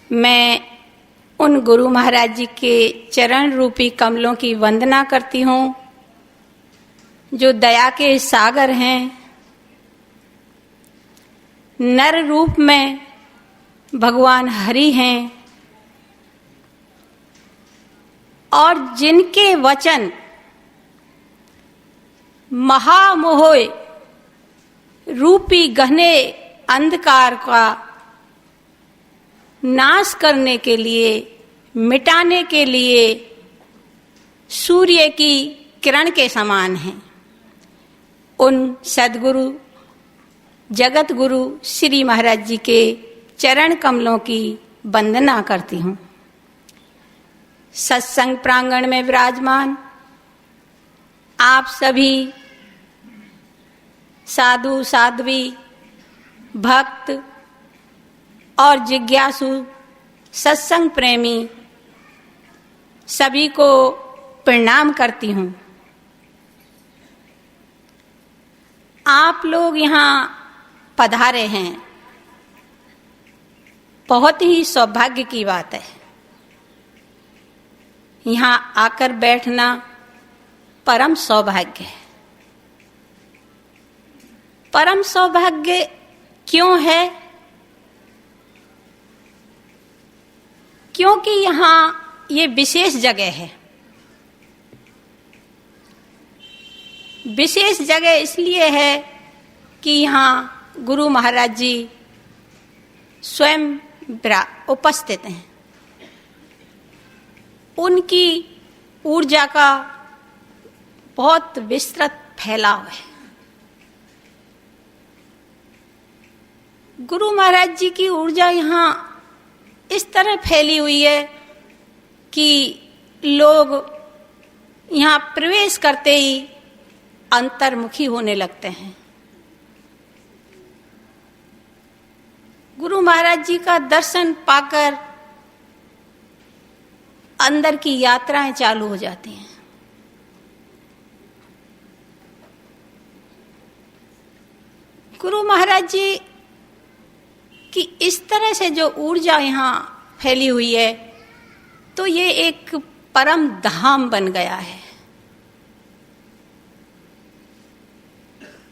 मैं उन गुरु महाराज जी के चरण रूपी कमलों की वंदना करती हूँ जो दया के सागर हैं। नर रूप में भगवान हरि हैं और जिनके वचन महामोह रूपी गहने अंधकार का नाश करने के लिए, मिटाने के लिए सूर्य की किरण के समान हैं। उन सद्गुरु जगत गुरु श्री महाराज जी के चरण कमलों की वंदना करती हूँ। सत्संग प्रांगण में विराजमान आप सभी साधु साध्वी, भक्त और जिज्ञासु सत्संग प्रेमी सभी को प्रणाम करती हूँ। आप लोग यहाँ पधारे हैं, बहुत ही सौभाग्य की बात है। यहाँ आकर बैठना परम सौभाग्य है। परम सौभाग्य क्यों है? क्योंकि यहाँ ये विशेष जगह है। विशेष जगह इसलिए है कि यहाँ गुरु महाराज जी स्वयं उपस्थित हैं। उनकी ऊर्जा का बहुत विस्तृत फैलाव है। गुरु महाराज जी की ऊर्जा यहाँ इस तरह फैली हुई है कि लोग यहाँ प्रवेश करते ही अंतर्मुखी होने लगते हैं। गुरु महाराज जी का दर्शन पाकर अंदर की यात्राएं चालू हो जाती हैं। गुरु महाराज जी कि इस तरह से जो ऊर्जा यहाँ फैली हुई है, तो ये एक परम धाम बन गया है।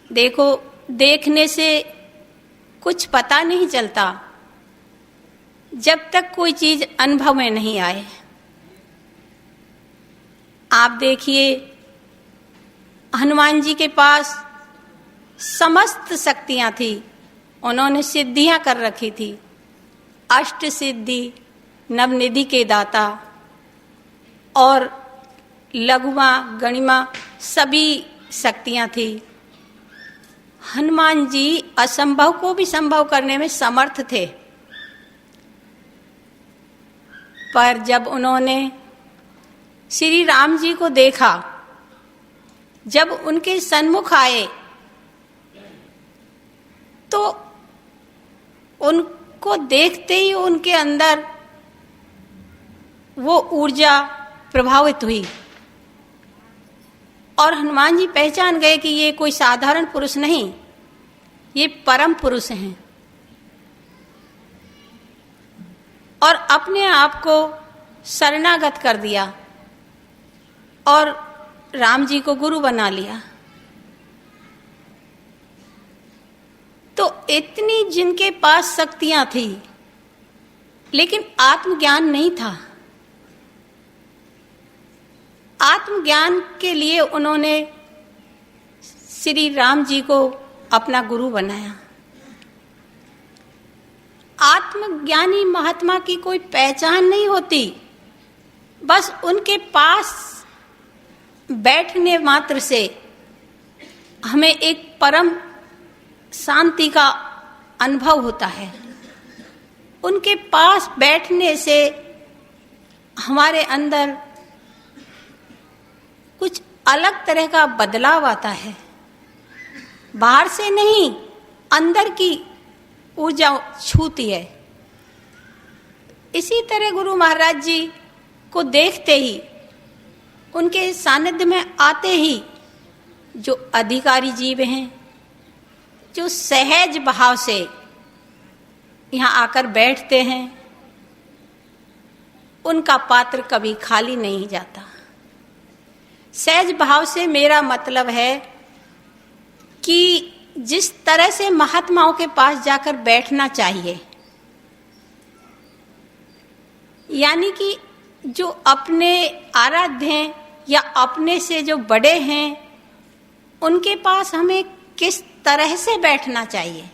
देखो, देखने से कुछ पता नहीं चलता जब तक कोई चीज अनुभव में नहीं आए। आप देखिए, हनुमान जी के पास समस्त शक्तियां थी, उन्होंने सिद्धियां कर रखी थी। अष्ट सिद्धि, नवनिधि के दाता और लघुमा गणिमा सभी शक्तियां थी। हनुमान जी असंभव को भी संभव करने में समर्थ थे। पर जब उन्होंने श्री राम जी को देखा, जब उनके सन्मुख आए, तो उनको देखते ही उनके अंदर वो ऊर्जा प्रभावित हुई और हनुमान जी पहचान गए कि ये कोई साधारण पुरुष नहीं, ये परम पुरुष हैं। और अपने आप को शरणागत कर दिया और राम जी को गुरु बना लिया। तो इतनी जिनके पास शक्तियां थी, लेकिन आत्मज्ञान नहीं था। आत्मज्ञान के लिए उन्होंने श्री राम जी को अपना गुरु बनाया। आत्मज्ञानी महात्मा की कोई पहचान नहीं होती, बस उनके पास बैठने मात्र से हमें एक परम शांति का अनुभव होता है। उनके पास बैठने से हमारे अंदर कुछ अलग तरह का बदलाव आता है। बाहर से नहीं, अंदर की ऊर्जा छूती है। इसी तरह गुरु महाराज जी को देखते ही, उनके सानिध्य में आते ही, जो अधिकारी जीव हैं, जो सहज भाव से यहाँ आकर बैठते हैं, उनका पात्र कभी खाली नहीं जाता। सहज भाव से मेरा मतलब है कि जिस तरह से महात्माओं के पास जाकर बैठना चाहिए, यानी कि जो अपने आराध्य हैं या अपने से जो बड़े हैं, उनके पास हमें किस तरह से बैठना चाहिए,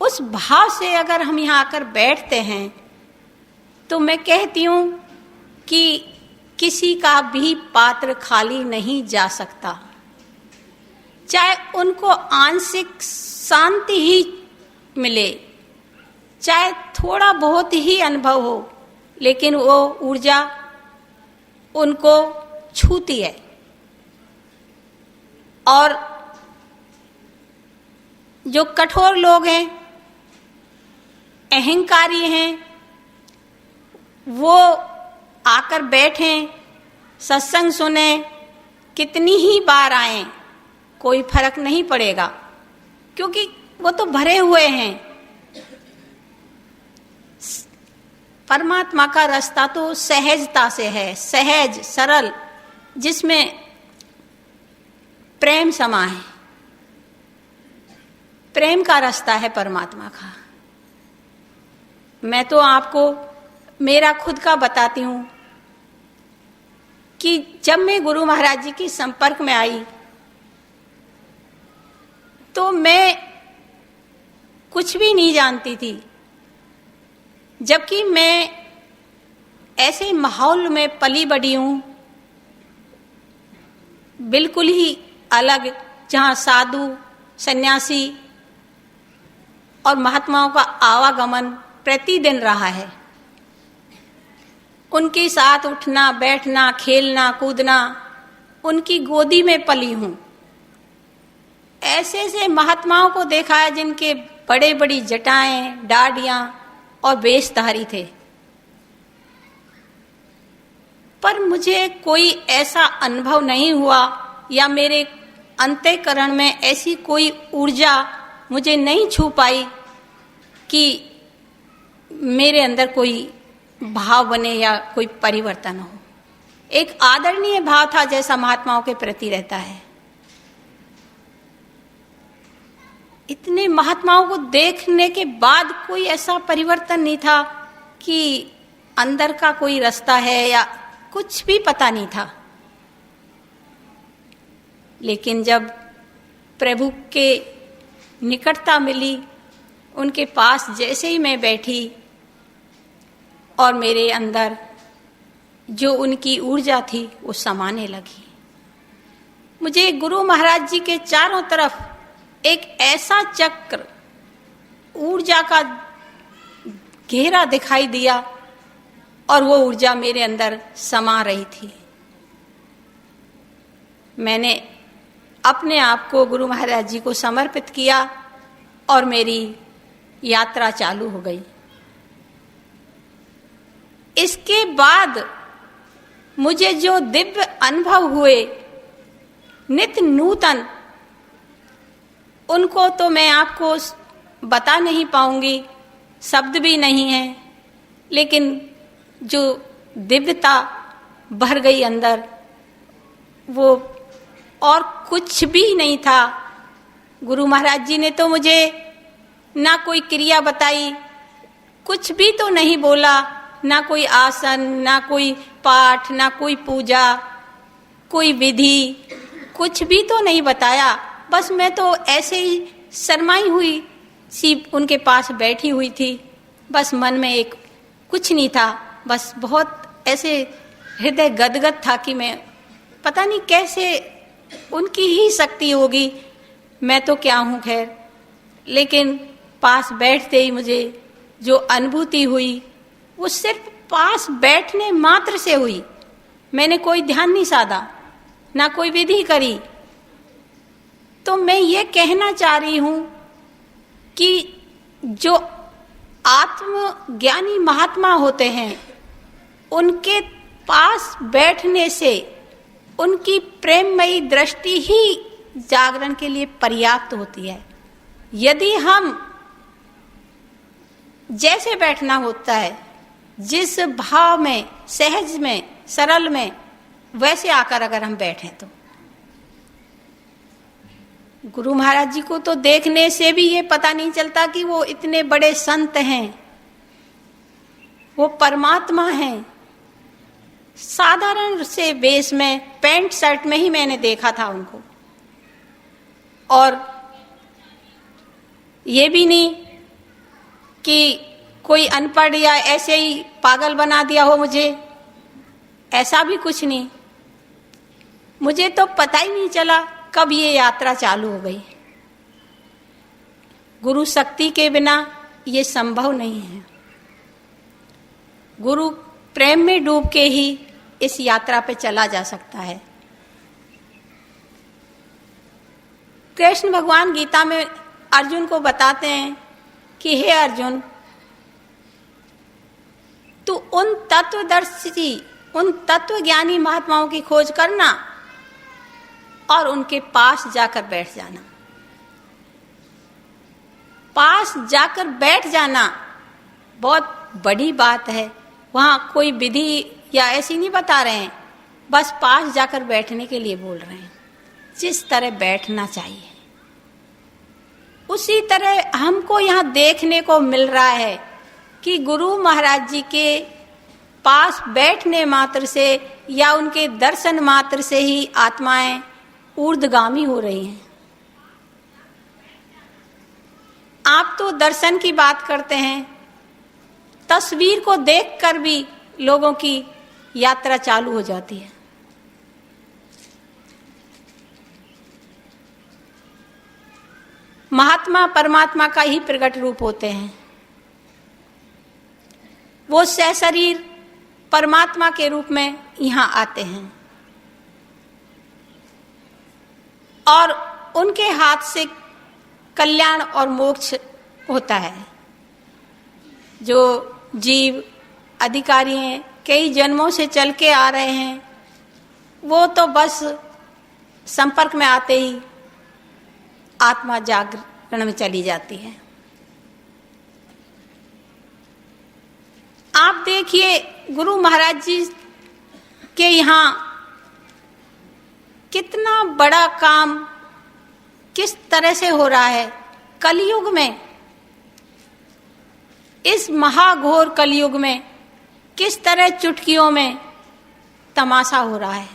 उस भाव से अगर हम यहाँ आकर बैठते हैं तो मैं कहती हूँ कि किसी का भी पात्र खाली नहीं जा सकता। चाहे उनको आंशिक शांति ही मिले, चाहे थोड़ा बहुत ही अनुभव हो, लेकिन वो ऊर्जा उनको छूती है। और जो कठोर लोग हैं, अहंकारी हैं, वो आकर बैठें, सत्संग सुने, कितनी ही बार आएं, कोई फर्क नहीं पड़ेगा, क्योंकि वो तो भरे हुए हैं। परमात्मा का रास्ता तो सहजता से है, सहज सरल, जिसमें प्रेम समा है। प्रेम का रास्ता है परमात्मा का। मैं तो आपको मेरा खुद का बताती हूँ कि जब मैं गुरु महाराज जी के संपर्क में आई तो मैं कुछ भी नहीं जानती थी, जबकि मैं ऐसे माहौल में पली बड़ी हूँ, बिल्कुल ही अलग, जहाँ साधु सन्यासी और महात्माओं का आवागमन प्रतिदिन रहा है। उनके साथ उठना बैठना, खेलना कूदना, उनकी गोदी में पली हूँ। ऐसे ऐसे महात्माओं को देखा है जिनके बड़े बड़ी जटाएं, डाढ़ियां और वेशधारी थे, पर मुझे कोई ऐसा अनुभव नहीं हुआ या मेरे अंतःकरण में ऐसी कोई ऊर्जा मुझे नहीं छू पाई कि मेरे अंदर कोई भाव बने या कोई परिवर्तन हो। एक आदरणीय भाव था जैसा महात्माओं के प्रति रहता है। इतने महात्माओं को देखने के बाद कोई ऐसा परिवर्तन नहीं था कि अंदर का कोई रास्ता है या कुछ भी पता नहीं था। लेकिन जब प्रभु के निकटता मिली, उनके पास जैसे ही मैं बैठी और मेरे अंदर जो उनकी ऊर्जा थी वो समाने लगी। मुझे गुरु महाराज जी के चारों तरफ एक ऐसा चक्र ऊर्जा का घेरा दिखाई दिया और वो ऊर्जा मेरे अंदर समा रही थी। मैंने अपने आप को गुरु महाराज जी को समर्पित किया और मेरी यात्रा चालू हो गई। इसके बाद मुझे जो दिव्य अनुभव हुए नित्य नूतन, उनको तो मैं आपको बता नहीं पाऊंगी, शब्द भी नहीं है। लेकिन जो दिव्यता भर गई अंदर, वो और कुछ भी नहीं था। गुरु महाराज जी ने तो मुझे ना कोई क्रिया बताई, कुछ भी तो नहीं बोला, ना कोई आसन, ना कोई पाठ, ना कोई पूजा, कोई विधि, कुछ भी तो नहीं बताया। बस मैं तो ऐसे ही शर्माई हुई सी उनके पास बैठी हुई थी। बस मन में एक कुछ नहीं था, बस बहुत ऐसे हृदय गदगद था कि मैं पता नहीं कैसे उनकी ही शक्ति होगी, मैं तो क्या हूँ खैर। लेकिन पास बैठते ही मुझे जो अनुभूति हुई वो सिर्फ पास बैठने मात्र से हुई। मैंने कोई ध्यान नहीं साधा, ना कोई विधि करी। तो मैं ये कहना चाह रही हूँ कि जो आत्मज्ञानी महात्मा होते हैं, उनके पास बैठने से उनकी प्रेममयी दृष्टि ही जागरण के लिए पर्याप्त होती है। यदि हम जैसे बैठना होता है जिस भाव में, सहज में, सरल में, वैसे आकर अगर हम बैठें तो गुरु महाराज जी को तो देखने से भी ये पता नहीं चलता कि वो इतने बड़े संत हैं, वो परमात्मा हैं। साधारण से वेश में, पैंट शर्ट में ही मैंने देखा था उनको, और ये भी नहीं कि कोई अनपढ़ या ऐसे ही पागल बना दिया हो मुझे, ऐसा भी कुछ नहीं। मुझे तो पता ही नहीं चला कब ये यात्रा चालू हो गई। गुरु शक्ति के बिना ये संभव नहीं है। गुरु प्रेम में डूब के ही इस यात्रा पे चला जा सकता है। कृष्ण भगवान गीता में अर्जुन को बताते हैं कि हे अर्जुन, तू उन तत्वदर्शी, उन तत्वज्ञानी महात्माओं की खोज करना और उनके पास जाकर बैठ जाना। पास जाकर बैठ जाना बहुत बड़ी बात है। वहां कोई विधि या ऐसी नहीं बता रहे हैं, बस पास जाकर बैठने के लिए बोल रहे हैं। जिस तरह बैठना चाहिए उसी तरह हमको यहाँ देखने को मिल रहा है कि गुरु महाराज जी के पास बैठने मात्र से या उनके दर्शन मात्र से ही आत्माएं ऊर्ध्वगामी हो रही हैं। आप तो दर्शन की बात करते हैं, तस्वीर को देखकर भी लोगों की यात्रा चालू हो जाती है। महात्मा परमात्मा का ही प्रकट रूप होते हैं। वो सशरीर परमात्मा के रूप में यहाँ आते हैं और उनके हाथ से कल्याण और मोक्ष होता है। जो जीव अधिकारी हैं, कई जन्मों से चल के आ रहे हैं, वो तो बस संपर्क में आते ही आत्मा जागरण में चली जाती है। आप देखिए गुरु महाराज जी के यहाँ कितना बड़ा काम किस तरह से हो रहा है। कलयुग में, इस महाघोर कलयुग में किस तरह चुटकियों में तमाशा हो रहा है।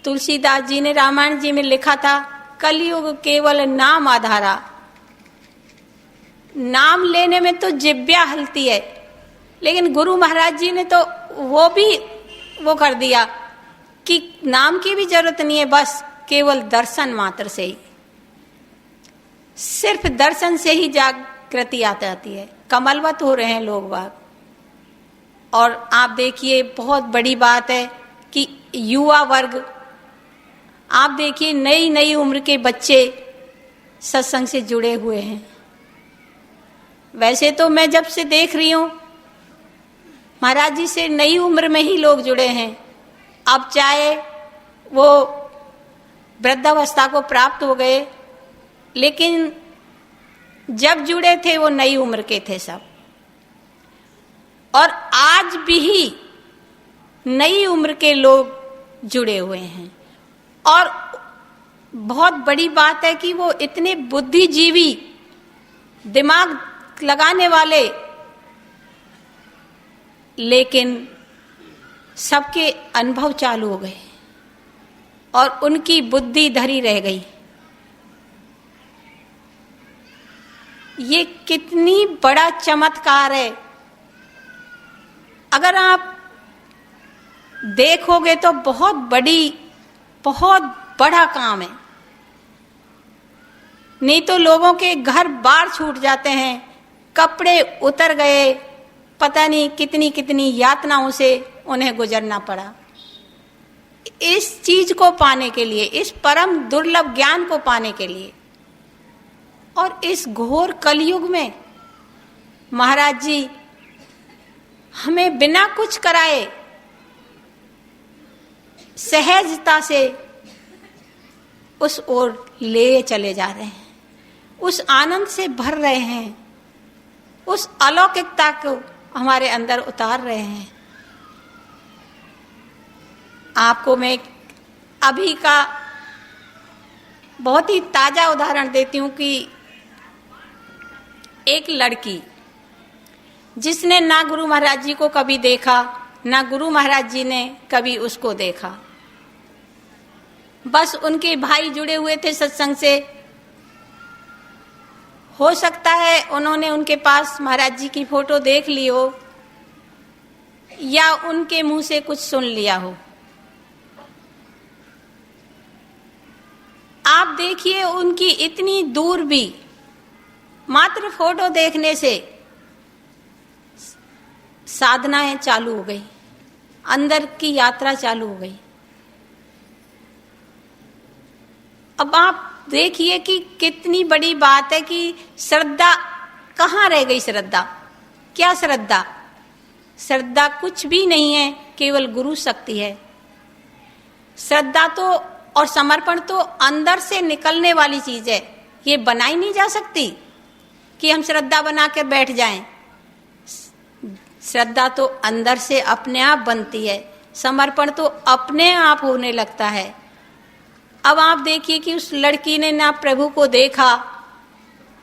तुलसीदास जी ने रामायण जी में लिखा था, कलयुग केवल नाम आधारा। नाम लेने में तो जिब्या हलती है, लेकिन गुरु महाराज जी ने तो वो भी वो कर दिया कि नाम की भी जरूरत नहीं है, बस केवल दर्शन मात्र से ही, सिर्फ दर्शन से ही जागृति आ जाती है। कमलवत हो रहे हैं लोग बाग। और आप देखिए बहुत बड़ी बात है कि युवा वर्ग, आप देखिए नई नई उम्र के बच्चे सत्संग से जुड़े हुए हैं। वैसे तो मैं जब से देख रही हूँ महाराज जी से नई उम्र में ही लोग जुड़े हैं। अब चाहे वो वृद्धावस्था को प्राप्त हो गए, लेकिन जब जुड़े थे वो नई उम्र के थे सब। और आज भी नई उम्र के लोग जुड़े हुए हैं। और बहुत बड़ी बात है कि वो इतने बुद्धिजीवी, दिमाग लगाने वाले, लेकिन सबके अनुभव चालू हो गए और उनकी बुद्धि धरी रह गई। ये कितनी बड़ा चमत्कार है। अगर आप देखोगे तो बहुत बड़ा काम है। नहीं तो लोगों के घर बार छूट जाते हैं, कपड़े उतर गए, पता नहीं कितनी कितनी यातनाओं से उन्हें गुजरना पड़ा इस चीज को पाने के लिए, इस परम दुर्लभ ज्ञान को पाने के लिए। और इस घोर कलयुग में महाराज जी हमें बिना कुछ कराए सहजता से उस ओर ले चले जा रहे हैं, उस आनंद से भर रहे हैं, उस अलौकिकता को हमारे अंदर उतार रहे हैं। आपको मैं अभी का बहुत ही ताजा उदाहरण देती हूँ कि एक लड़की जिसने ना गुरु महाराज जी को कभी देखा, ना गुरु महाराज जी ने कभी उसको देखा, बस उनके भाई जुड़े हुए थे सत्संग से। हो सकता है उन्होंने उनके पास महाराज जी की फोटो देख ली हो या उनके मुंह से कुछ सुन लिया हो। आप देखिए उनकी इतनी दूर भी मात्र फोटो देखने से साधनाएं चालू हो गई, अंदर की यात्रा चालू हो गई। अब आप देखिए कि कितनी बड़ी बात है कि श्रद्धा कहाँ रह गई। श्रद्धा क्या? श्रद्धा कुछ भी नहीं है, केवल गुरु शक्ति है। श्रद्धा तो और समर्पण तो अंदर से निकलने वाली चीज है, ये बनाई नहीं जा सकती कि हम श्रद्धा बना कर बैठ जाएं। श्रद्धा तो अंदर से अपने आप बनती है, समर्पण तो अपने आप होने लगता है। अब आप देखिए कि उस लड़की ने ना प्रभु को देखा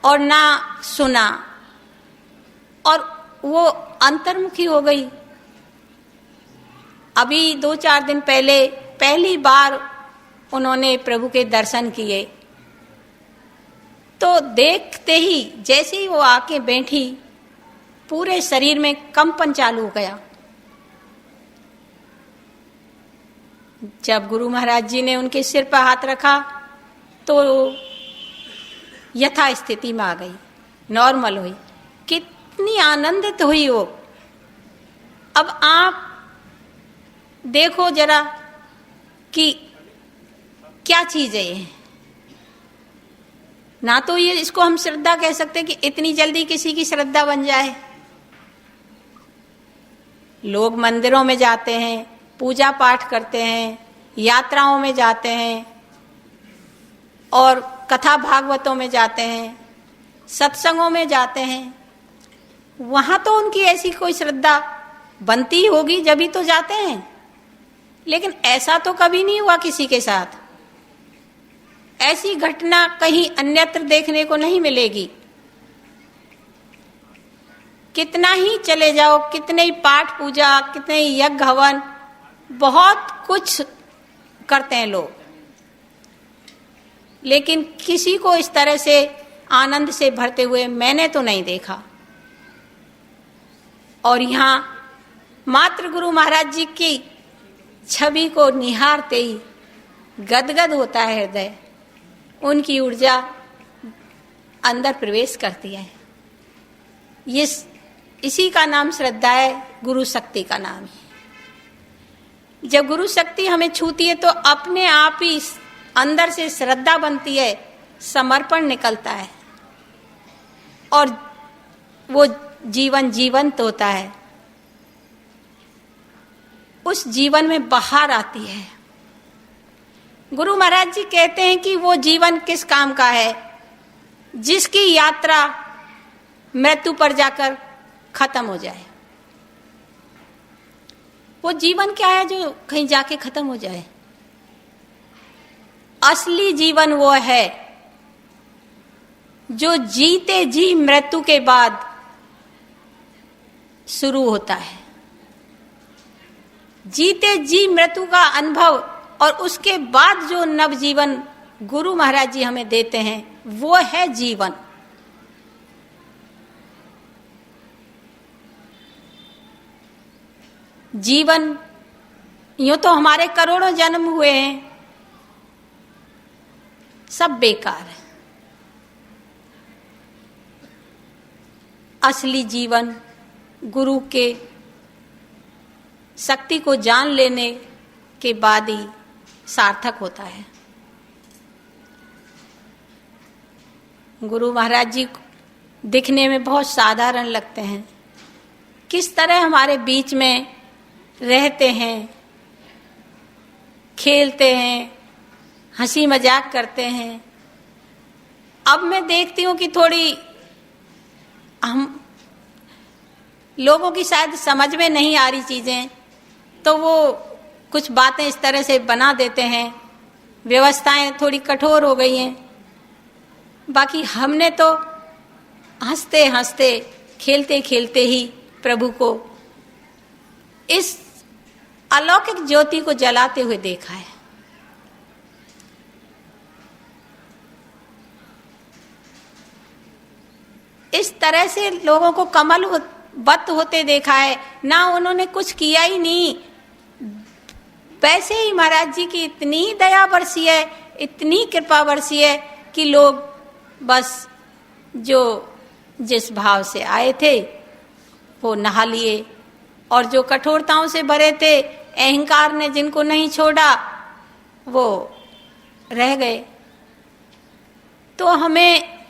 और ना सुना और वो अंतर्मुखी हो गई। अभी 2-4 दिन पहले पहली बार उन्होंने प्रभु के दर्शन किए, तो देखते ही जैसे ही वो आके बैठी पूरे शरीर में कंपन चालू हो गया। जब गुरु महाराज जी ने उनके सिर पर हाथ रखा तो यथा स्थिति में आ गई, नॉर्मल हुई। कितनी आनंदित हुई वो। अब आप देखो जरा कि क्या चीज है ये। ना तो ये इसको हम श्रद्धा कह सकते कि इतनी जल्दी किसी की श्रद्धा बन जाए। लोग मंदिरों में जाते हैं, पूजा पाठ करते हैं, यात्राओं में जाते हैं और कथा भागवतों में जाते हैं, सत्संगों में जाते हैं। वहां तो उनकी ऐसी कोई श्रद्धा बनती होगी जब ही तो जाते हैं, लेकिन ऐसा तो कभी नहीं हुआ किसी के साथ। ऐसी घटना कहीं अन्यत्र देखने को नहीं मिलेगी। कितना ही चले जाओ, कितने ही पाठ पूजा, कितने ही यज्ञ हवन, बहुत कुछ करते हैं लोग, लेकिन किसी को इस तरह से आनंद से भरते हुए मैंने तो नहीं देखा। और यहाँ मात्र गुरु महाराज जी की छवि को निहारते ही गदगद होता है हृदय, उनकी ऊर्जा अंदर प्रवेश करती है। ये इसी का नाम श्रद्धा है, गुरु शक्ति का नाम है। जब गुरु शक्ति हमें छूती है तो अपने आप ही अंदर से श्रद्धा बनती है, समर्पण निकलता है और वो जीवन जीवंत होता है। उस जीवन में बहार आती है। गुरु महाराज जी कहते हैं कि वो जीवन किस काम का है जिसकी यात्रा मृत्यु पर जाकर खत्म हो जाए। वो जीवन क्या है जो कहीं जाके खत्म हो जाए? असली जीवन वो है जो जीते जी मृत्यु के बाद शुरू होता है। जीते जी मृत्यु का अनुभव और उसके बाद जो नवजीवन गुरु महाराज जी हमें देते हैं वो है जीवन। जीवन यूं तो हमारे करोड़ों जन्म हुए हैं, सब बेकार है। असली जीवन गुरु के शक्ति को जान लेने के बाद ही सार्थक होता है। गुरु महाराज जी दिखने में बहुत साधारण लगते हैं, किस तरह हमारे बीच में रहते हैं, खेलते हैं, हंसी मजाक करते हैं। अब मैं देखती हूँ कि थोड़ी हम लोगों की शायद समझ में नहीं आ रही चीज़ें, तो वो कुछ बातें इस तरह से बना देते हैं, व्यवस्थाएं थोड़ी कठोर हो गई हैं। बाकी हमने तो हंसते हंसते खेलते खेलते ही प्रभु को, इस अलौकिक ज्योति को जलाते हुए देखा है। इस तरह से लोगों को कमल बत होते देखा है, ना उन्होंने कुछ किया ही नहीं, वैसे ही महाराज जी की इतनी दया बरसी है, इतनी कृपा बरसी है कि लोग बस जो जिस भाव से आए थे वो नहा लिए, और जो कठोरताओं से भरे थे, अहंकार ने जिनको नहीं छोड़ा, वो रह गए। तो हमें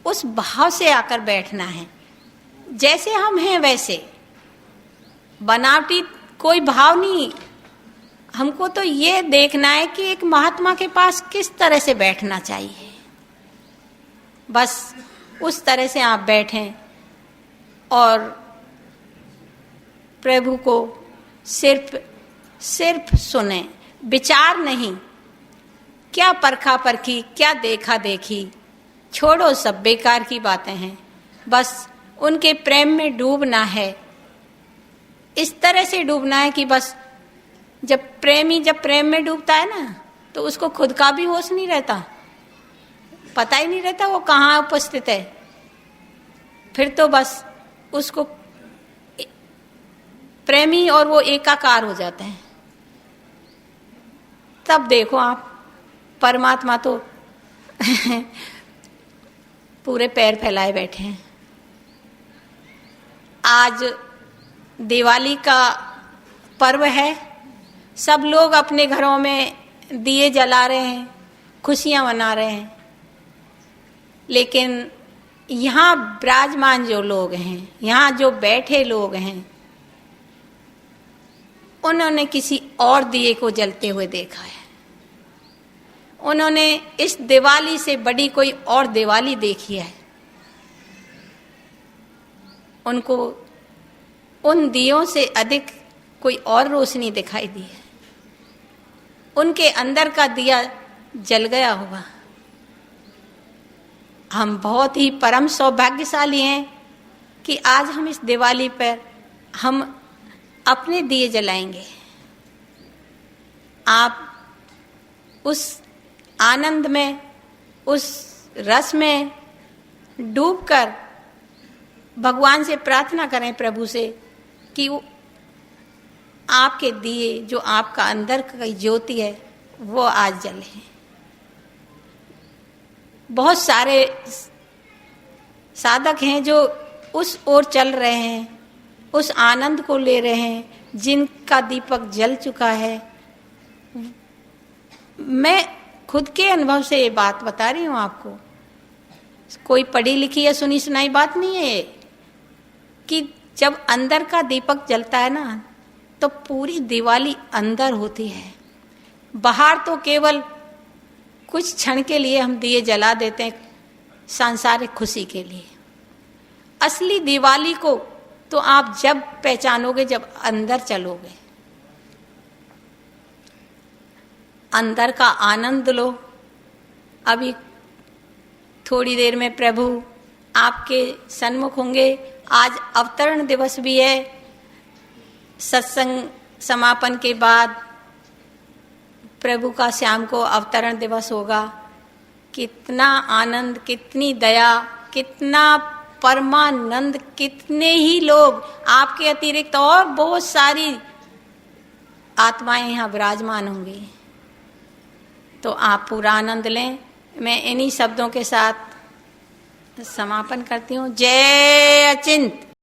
उस भाव से आकर बैठना है, जैसे हम हैं वैसे, बनावटी कोई भाव नहीं। हमको तो ये देखना है कि एक महात्मा के पास किस तरह से बैठना चाहिए, बस उस तरह से आप बैठें और प्रभु को सिर्फ सुने, विचार नहीं, क्या परखा परखी, क्या देखा देखी, छोड़ो, सब बेकार की बातें हैं। बस उनके प्रेम में डूबना है, इस तरह से डूबना है कि बस जब प्रेम में डूबता है ना, तो उसको खुद का भी होश नहीं रहता, पता ही नहीं रहता वो कहाँ उपस्थित है। फिर तो बस उसको प्रेमी और वो एकाकार हो जाते हैं। तब देखो आप, परमात्मा तो पूरे पैर फैलाए बैठे हैं। आज दिवाली का पर्व है, सब लोग अपने घरों में दिए जला रहे हैं, खुशियां मना रहे हैं, लेकिन यहाँ विराजमान जो लोग हैं, यहाँ जो बैठे लोग हैं, उन्होंने किसी और दिए को जलते हुए देखा है। उन्होंने इस दिवाली से बड़ी कोई और दिवाली देखी है। उनको उन दियों से अधिक कोई और रोशनी दिखाई दी है। उनके अंदर का दिया जल गया होगा। हम बहुत ही परम सौभाग्यशाली हैं कि आज हम इस दिवाली पर हम अपने दिए जलाएंगे। आप उस आनंद में, उस रस में डूबकर भगवान से प्रार्थना करें, प्रभु से, कि वो आपके दिए, जो आपका अंदर की ज्योति है, वो आज जले। बहुत सारे साधक हैं जो उस ओर चल रहे हैं, उस आनंद को ले रहे हैं, जिनका दीपक जल चुका है। मैं खुद के अनुभव से ये बात बता रही हूँ आपको, कोई पढ़ी लिखी या सुनी सुनाई बात नहीं है ये, कि जब अंदर का दीपक जलता है ना, तो पूरी दिवाली अंदर होती है। बाहर तो केवल कुछ क्षण के लिए हम दिए जला देते हैं सांसारिक खुशी के लिए। असली दिवाली को तो आप जब पहचानोगे, जब अंदर चलोगे, अंदर का आनंद लो। अभी थोड़ी देर में प्रभु आपके सन्मुख होंगे। आज अवतरण दिवस भी है। सत्संग समापन के बाद प्रभु का शाम को अवतरण दिवस होगा। कितना आनंद, कितनी दया, कितना परमानंद, कितने ही लोग आपके अतिरिक्त और बहुत सारी आत्माएं यहाँ विराजमान होंगी। तो आप पूरा आनंद लें। मैं इन्हीं शब्दों के साथ समापन करती हूँ। जय अचिंत।